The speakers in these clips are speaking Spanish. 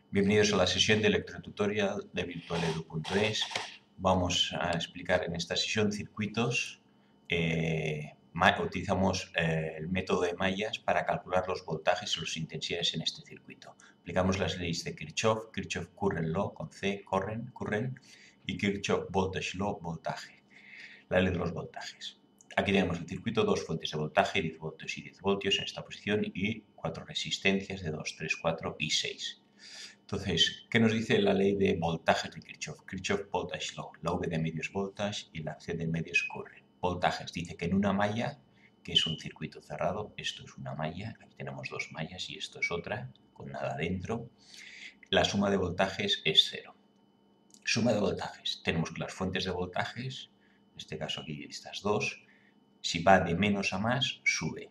Bienvenidos a la sesión de electrotutorial de virtualedu.es. Vamos a explicar en esta sesión circuitos. Utilizamos el método de mallas para calcular los voltajes y las intensidades en este circuito. Aplicamos las leyes de Kirchhoff, Kirchhoff Current Law con C, current, y Kirchhoff Voltage Law, voltaje, la ley de los voltajes. Aquí tenemos el circuito, dos fuentes de voltaje, 10 voltios y 10 voltios en esta posición y 4 resistencias de 2, 3, 4 y 6. Entonces, ¿qué nos dice la ley de voltajes de Kirchhoff? Kirchhoff Voltage Law. La V de medio es voltage y la C de medio es current. Voltajes dice que en una malla, que es un circuito cerrado, esto es una malla, aquí tenemos dos mallas y esto es otra, con nada dentro, la suma de voltajes es 0. Suma de voltajes. Tenemos que las fuentes de voltajes, en este caso aquí estas dos, si va de menos a más, sube.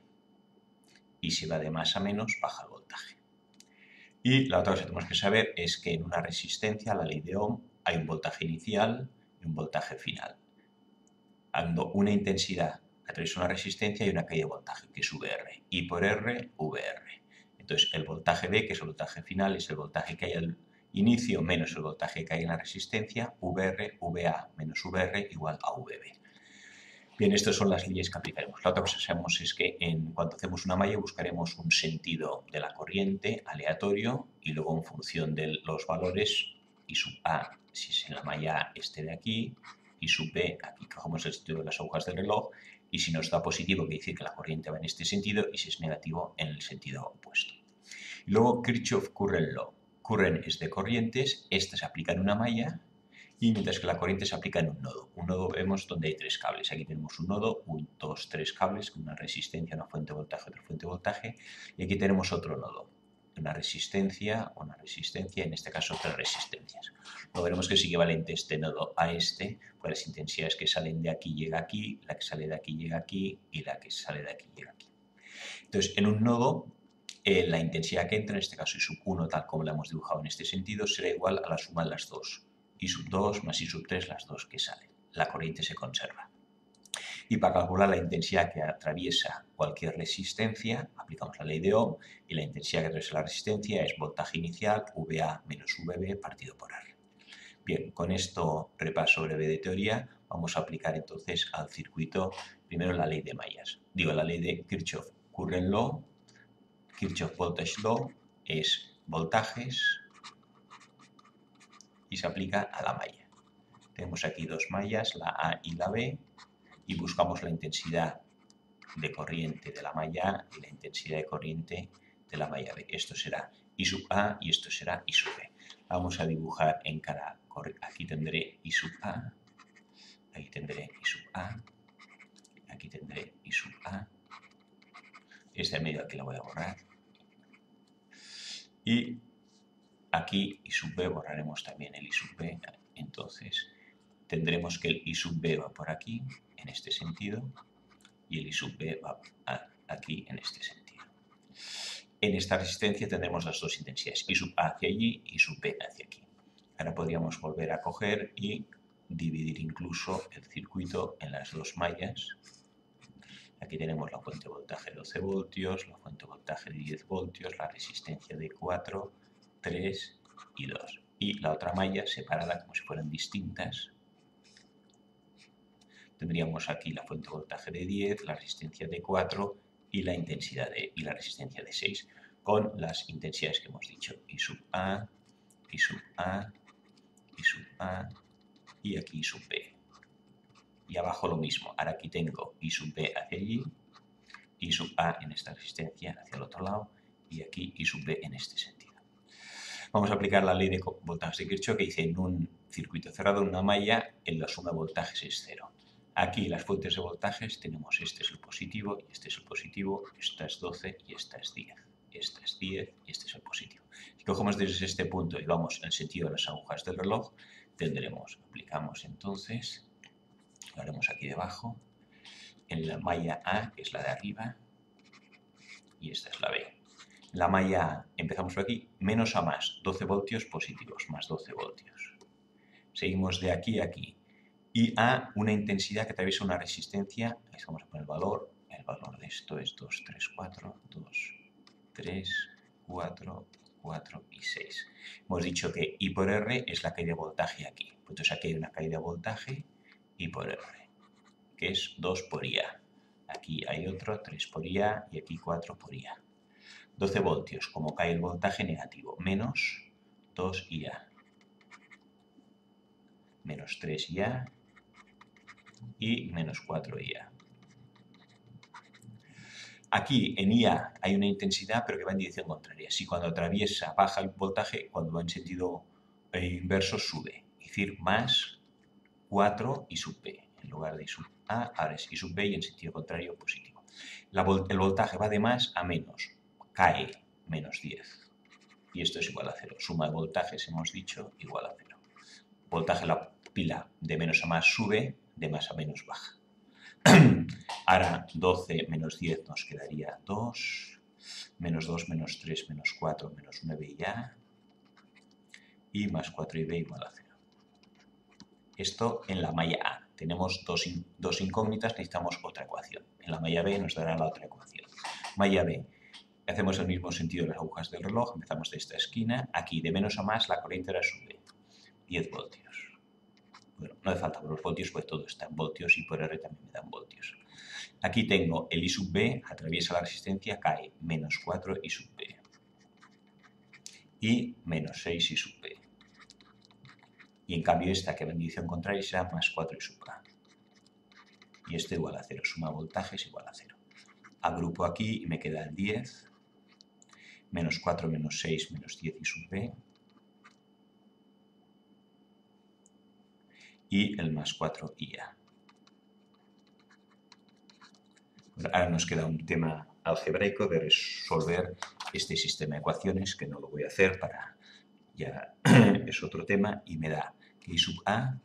Y si va de más a menos, baja el voltaje. Y la otra cosa que tenemos que saber es que en una resistencia, la ley de Ohm, hay un voltaje inicial y un voltaje final. Dando una intensidad a través de una resistencia y una caída de voltaje, que es VR. I por R, VR. Entonces, el voltaje B, que es el voltaje final, es el voltaje que hay al inicio menos el voltaje que hay en la resistencia, VR, VA menos VR igual a VB. Bien, estas son las leyes que aplicaremos. La otra cosa que sabemos es que cuando hacemos una malla buscaremos un sentido de la corriente aleatorio y luego en función de los valores I sub A, si es en la malla A este de aquí, I sub B, aquí cogemos el sentido de las agujas del reloj, y si nos da positivo quiere decir que la corriente va en este sentido y si es negativo en el sentido opuesto. Y luego Kirchhoff Current Law. Current es de corrientes, esta se aplica en una malla, y mientras que la corriente se aplica en un nodo. Un nodo vemos donde hay tres cables. Aquí tenemos un nodo, dos, tres cables, con una resistencia, una fuente de voltaje, otra fuente de voltaje. Y aquí tenemos otro nodo, una resistencia, en este caso tres resistencias. Luego veremos que es equivalente este nodo a este, pues las intensidades que salen de aquí llega aquí, la que sale de aquí llega aquí y la que sale de aquí llega aquí. Entonces, en un nodo, la intensidad que entra, en este caso I sub 1, tal como la hemos dibujado en este sentido, será igual a la suma de las dos. I sub 2 más I sub 3, las dos que salen. La corriente se conserva. Y para calcular la intensidad que atraviesa cualquier resistencia, aplicamos la ley de Ohm y la intensidad que atraviesa la resistencia es voltaje inicial, VA menos VB partido por R. Bien, con esto repaso breve de teoría, vamos a aplicar entonces al circuito primero la ley de mallas. Digo, la ley de Kirchhoff Current Law, Kirchhoff Voltage Law es voltajes y se aplica a la malla. Tenemos aquí dos mallas, la A y la B, y buscamos la intensidad de corriente de la malla A y la intensidad de corriente de la malla B. Esto será I sub A y esto será I sub B. Vamos a dibujar en cada corriente. Aquí tendré I sub A, aquí tendré I sub A, aquí tendré I sub A. Esta en medio aquí la voy a borrar. Y aquí I sub B, borraremos también el I sub B. Entonces tendremos que el I sub B va por aquí, en este sentido, y el I sub B va aquí, en este sentido. En esta resistencia tendremos las dos intensidades, I sub A hacia allí y I sub B hacia aquí. Ahora podríamos volver a coger y dividir incluso el circuito en las dos mallas. Aquí tenemos la fuente de voltaje de 12 voltios, la fuente de voltaje de 10 voltios, la resistencia de 4, 3 y 2. Y la otra malla separada como si fueran distintas. Tendríamos aquí la fuente de voltaje de 10, la resistencia de 4 y la intensidad y la resistencia de 6, con las intensidades que hemos dicho, I sub A, I sub A, I sub A y aquí I sub B. Y abajo lo mismo, ahora aquí tengo I sub B hacia allí, I sub A en esta resistencia hacia el otro lado y aquí I sub B en este sentido. Vamos a aplicar la ley de voltajes de Kirchhoff que dice en un circuito cerrado, en una malla, en la suma de voltajes es 0. Aquí las fuentes de voltajes tenemos este es el positivo y este es el positivo, esta es 12 y esta es 10. Esta es 10 y este es el positivo. Si cogemos desde este punto y vamos en el sentido de las agujas del reloj, tendremos, aplicamos entonces, lo haremos aquí debajo, en la malla A, que es la de arriba, y esta es la B. La malla A, empezamos por aquí, menos a más, 12 voltios positivos, más 12 voltios. Seguimos de aquí a aquí. Y a una intensidad que atraviesa una resistencia, ahí vamos a poner el valor de esto es 2, 3, 4, 2, 3, 4, 4 y 6. Hemos dicho que I por R es la caída de voltaje aquí. Pues entonces aquí hay una caída de voltaje I por R, que es 2 por IA. Aquí hay otro, 3 por IA y aquí 4 por IA. 12 voltios, como cae el voltaje negativo, menos 2 IA, menos 3 IA y menos 4 IA. Aquí en IA hay una intensidad pero que va en dirección contraria. Si cuando atraviesa baja el voltaje, cuando va en sentido inverso sube. Es decir, más 4 I sub B. En lugar de I sub A, ahora es I sub B y en sentido contrario positivo. El voltaje va de más a menos. Cae menos 10. Y esto es igual a 0. Suma de voltajes, hemos dicho, igual a 0. Voltaje de la pila de menos a más sube, de más a menos baja. Ahora 12 menos 10 nos quedaría 2, menos 2, menos 3, menos 4, menos 9 y A, y más 4 y B igual a 0. Esto en la malla A. Tenemos dos incógnitas, necesitamos otra ecuación. En la malla B nos dará la otra ecuación. Malla B. Hacemos el mismo sentido de las agujas del reloj, empezamos de esta esquina. Aquí, de menos a más, la corriente ahora sube. 10 voltios. Bueno, no hace falta por los voltios, pues todo está en voltios y por R también me dan voltios. Aquí tengo el I sub B, atraviesa la resistencia, cae menos 4 I sub B. Y menos 6 I sub B. Y en cambio esta que va en dirección contraria será más 4 I sub A. Y esto igual a 0, suma voltajes igual a 0. Agrupo aquí y me queda el 10, menos 4 menos 6 menos 10 I sub B. Y el más 4 IA. Ahora nos queda un tema algebraico de resolver este sistema de ecuaciones, que no lo voy a hacer para ya es otro tema, y me da que I sub A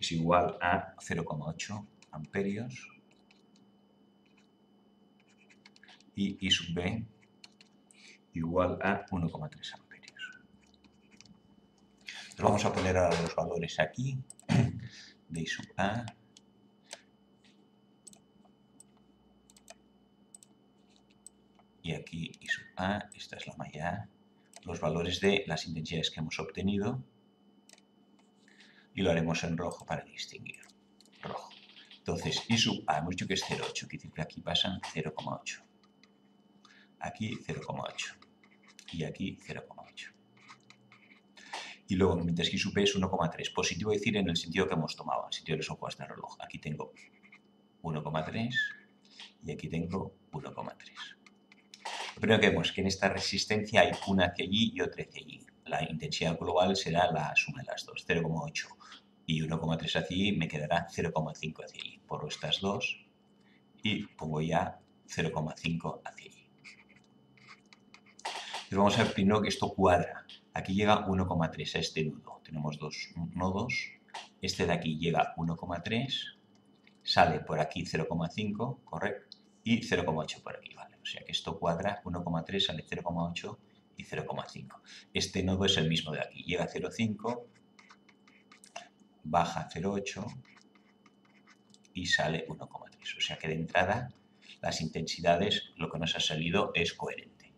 es igual a 0,8 amperios y I sub B igual a 1,3 amperios. Entonces vamos a poner ahora los valores aquí de I sub A. Y aquí I sub A, esta es la malla A, los valores de las intensidades que hemos obtenido, y lo haremos en rojo para distinguir. Rojo. Entonces, I sub A, hemos dicho que es 0,8, quiere decir que aquí pasan 0,8. Aquí 0,8. Y aquí 0,8. Y luego, mientras que I sub B es 1,3. Positivo decir en el sentido que hemos tomado, en el sentido de los ojos del reloj. Aquí tengo 1,3 y aquí tengo 1,3. Lo primero que vemos es que en esta resistencia hay una hacia allí y otra hacia allí. La intensidad global será la suma de las dos, 0,8 y 1,3 hacia allí, me quedará 0,5 hacia allí. Borro estas dos y pongo ya 0,5 hacia allí. Entonces vamos a ver primero que esto cuadra. Aquí llega 1,3 a este nudo. Tenemos dos nodos. Este de aquí llega 1,3, sale por aquí 0,5, correcto, y 0,8 por aquí, ¿vale? O sea que esto cuadra, 1,3 sale 0,8 y 0,5. Este nodo es el mismo de aquí, llega a 0,5, baja 0,8 y sale 1,3. O sea que de entrada las intensidades, lo que nos ha salido es coherente.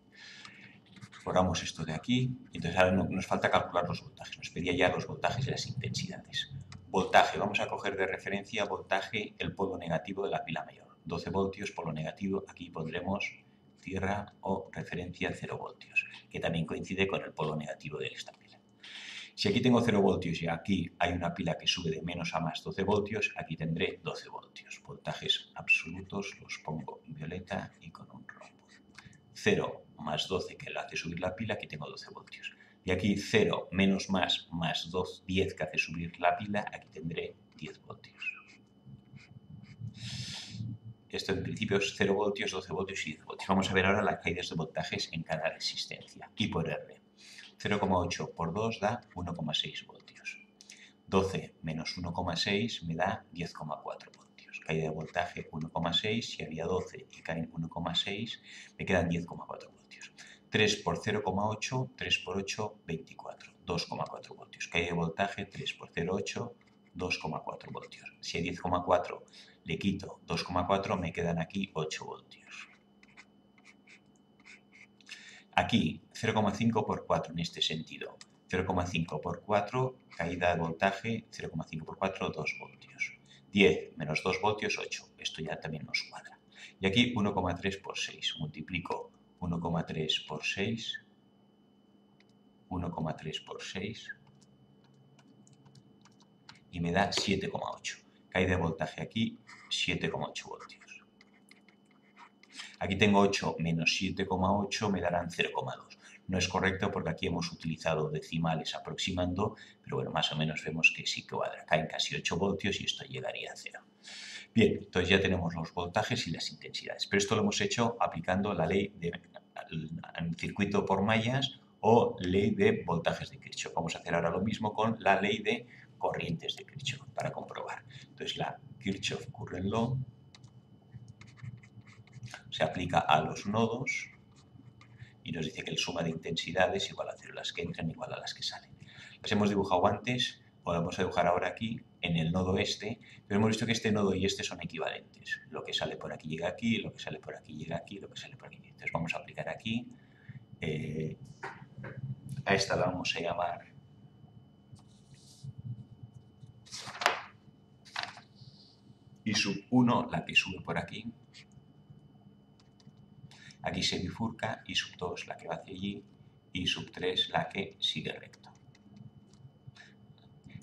Borramos esto de aquí, entonces ahora nos falta calcular los voltajes. Nos pedía ya los voltajes y las intensidades. Voltaje, vamos a coger de referencia voltaje el polo negativo de la pila mayor. 12 voltios, polo negativo, aquí pondremos tierra o referencia 0 voltios, que también coincide con el polo negativo de esta pila. Si aquí tengo 0 voltios y aquí hay una pila que sube de menos a más 12 voltios, aquí tendré 12 voltios. Voltajes absolutos los pongo en violeta y con un rombo. 0 más 12 que le hace subir la pila, aquí tengo 12 voltios. Y aquí 0 menos más 10 que hace subir la pila, aquí tendré 10 voltios. Esto en principio es 0 voltios, 12 voltios y 10 voltios. Vamos a ver ahora las caídas de voltajes en cada resistencia. I por R. 0,8 por 2 da 1,6 voltios. 12 menos 1,6 me da 10,4 voltios. Caída de voltaje 1,6, si había 12 y caen 1,6, me quedan 10,4 voltios. 3 por 0,8, 3 por 8, 24, 2,4 voltios. Caída de voltaje 3 por 0,8, 2,4 voltios. Si a 10,4 le quito 2,4, me quedan aquí 8 voltios. Aquí 0,5 por 4 en este sentido. 0,5 por 4, caída de voltaje, 0,5 por 4, 2 voltios. 10 menos 2 voltios, 8. Esto ya también nos cuadra. Y aquí 1,3 por 6. Multiplico 1,3 por 6. 1,3 por 6. Y me da 7,8. Caída de voltaje aquí, 7,8 voltios. Aquí tengo 8 menos 7,8 me darán 0,2. No es correcto porque aquí hemos utilizado decimales aproximando, pero bueno, más o menos vemos que sí cuadra. Caen casi 8 voltios y esto llegaría a 0. Bien, entonces ya tenemos los voltajes y las intensidades. Pero esto lo hemos hecho aplicando la ley de circuito por mallas o ley de voltajes de Kirchhoff. Vamos a hacer ahora lo mismo con la ley de corrientes de Kirchhoff para comprobar. Entonces la Kirchhoff Current Law se aplica a los nodos y nos dice que el suma de intensidades es igual a 0, las que entran igual a las que salen. Las hemos dibujado antes, o las vamos a dibujar ahora aquí, en el nodo este, pero hemos visto que este nodo y este son equivalentes. Lo que sale por aquí llega aquí, lo que sale por aquí llega aquí, lo que sale por aquí. Entonces vamos a aplicar aquí. A esta la vamos a llamar I sub 1, la que sube por aquí. Aquí se bifurca, I sub 2 la que va hacia allí, I sub 3 la que sigue recto.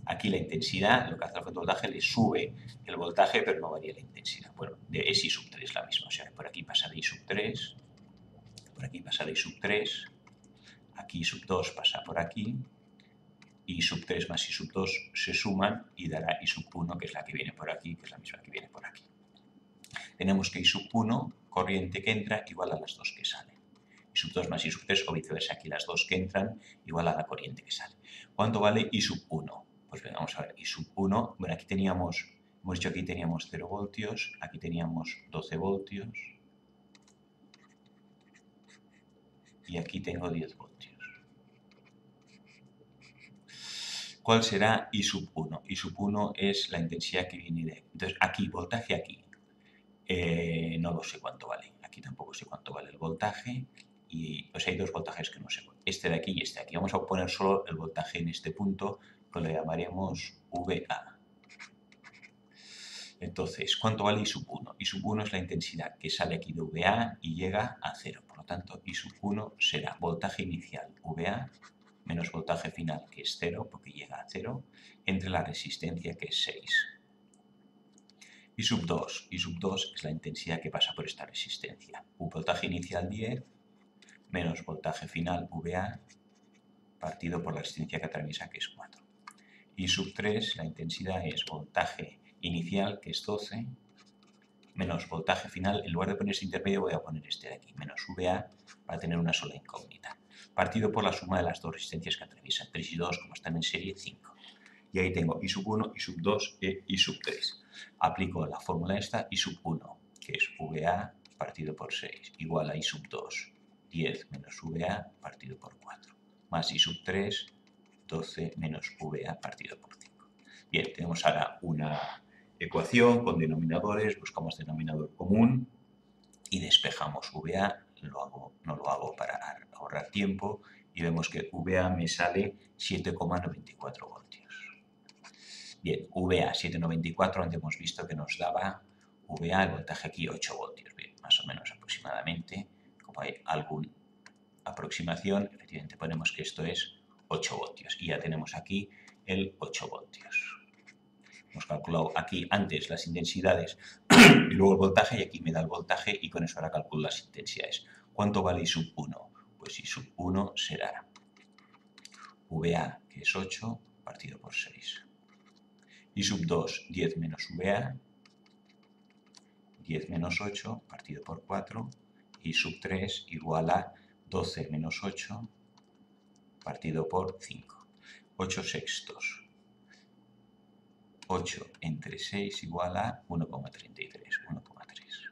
Aquí la intensidad, lo que hace el fotovoltaje, le sube el voltaje, pero no varía la intensidad. Bueno, es I sub 3 la misma, o sea, por aquí pasa de I sub 3, por aquí pasa de I sub 3, aquí I sub 2 pasa por aquí, I sub 3 más I sub 2 se suman y dará I sub 1, que es la que viene por aquí, que es la misma que viene por aquí. Tenemos que I sub 1, corriente que entra, igual a las dos que salen. I sub 2 más I sub 3 o viceversa, aquí las dos que entran igual a la corriente que sale. ¿Cuánto vale I sub 1? Pues bien, vamos a ver, I sub 1, bueno, aquí teníamos, hemos dicho aquí teníamos 0 voltios, aquí teníamos 12 voltios y aquí tengo 10 voltios. ¿Cuál será I sub 1? I sub 1 es la intensidad que viene de aquí. Entonces, aquí, voltaje aquí. No lo sé cuánto vale. Aquí tampoco sé cuánto vale el voltaje. Y pues hay dos voltajes que no sé. Este de aquí y este de aquí. Vamos a poner solo el voltaje en este punto, que lo llamaremos VA. Entonces, ¿cuánto vale I sub 1? I sub 1 es la intensidad que sale aquí de VA y llega a 0. Por lo tanto, I sub 1 será voltaje inicial VA menos voltaje final, que es 0, porque llega a 0, entre la resistencia, que es 6. I sub 2. I sub 2 es la intensidad que pasa por esta resistencia. Voltaje inicial 10 menos voltaje final VA partido por la resistencia que atraviesa, que es 4. I sub 3, la intensidad es voltaje inicial, que es 12, menos voltaje final. En lugar de poner este intermedio voy a poner este de aquí, menos VA, para tener una sola incógnita. Partido por la suma de las dos resistencias que atraviesan, 3 y 2, como están en serie, 5. Y ahí tengo I sub 1, I sub 2 e I sub 3. Aplico la fórmula esta, I sub 1, que es VA partido por 6, igual a I sub 2, 10 menos VA partido por 4, más I sub 3, 12 menos VA partido por 5. Bien, tenemos ahora una ecuación con denominadores, buscamos denominador común y despejamos VA. No lo hago para ahorrar tiempo y vemos que VA me sale 7,94 voltios. Bien, VA 7,94, antes hemos visto que nos daba VA, el voltaje aquí 8 voltios, bien, más o menos aproximadamente. Como hay alguna aproximación, efectivamente ponemos que esto es 8 voltios y ya tenemos aquí el 8 voltios. Hemos calculado aquí antes las intensidades y luego el voltaje, y aquí me da el voltaje y con eso ahora calculo las intensidades. ¿Cuánto vale I sub 1? Pues I sub 1 será VA, que es 8, partido por 6. I sub 2, 10 menos VA, 10 menos 8, partido por 4. I sub 3 igual a 12 menos 8, partido por 5. 8 sextos. 8 entre 6 igual a 1,33, 1,3.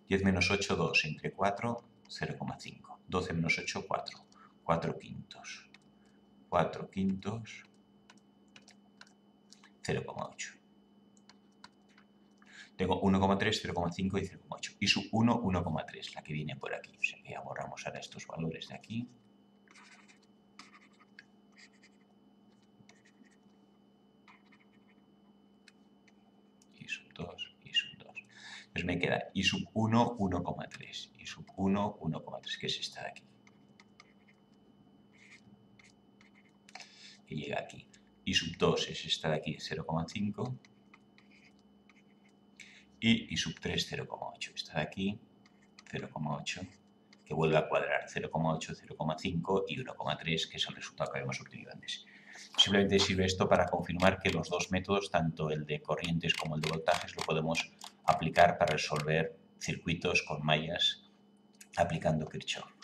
10 menos 8, 2 entre 4, 0,5. 12 menos 8, 4. 4 quintos. 4 quintos, 0,8. Tengo 1,3, 0,5 y 0,8. Y sub 1, 1,3, la que viene por aquí. O sea que ya borramos ahora estos valores de aquí. Y sub 2, y sub 2. Pues me queda y sub 1, 1,3. Y sub 1, 1,3, que es esta de aquí. Que llega aquí. Y sub 2 es esta de aquí, 0,5. Y sub 3, 0,8. Esta de aquí, 0,8, que vuelve a cuadrar 0,8, 0,5 y 1,3, que es el resultado que habíamos obtenido antes. Simplemente sirve esto para confirmar que los dos métodos, tanto el de corrientes como el de voltajes, lo podemos aplicar para resolver circuitos con mallas aplicando Kirchhoff.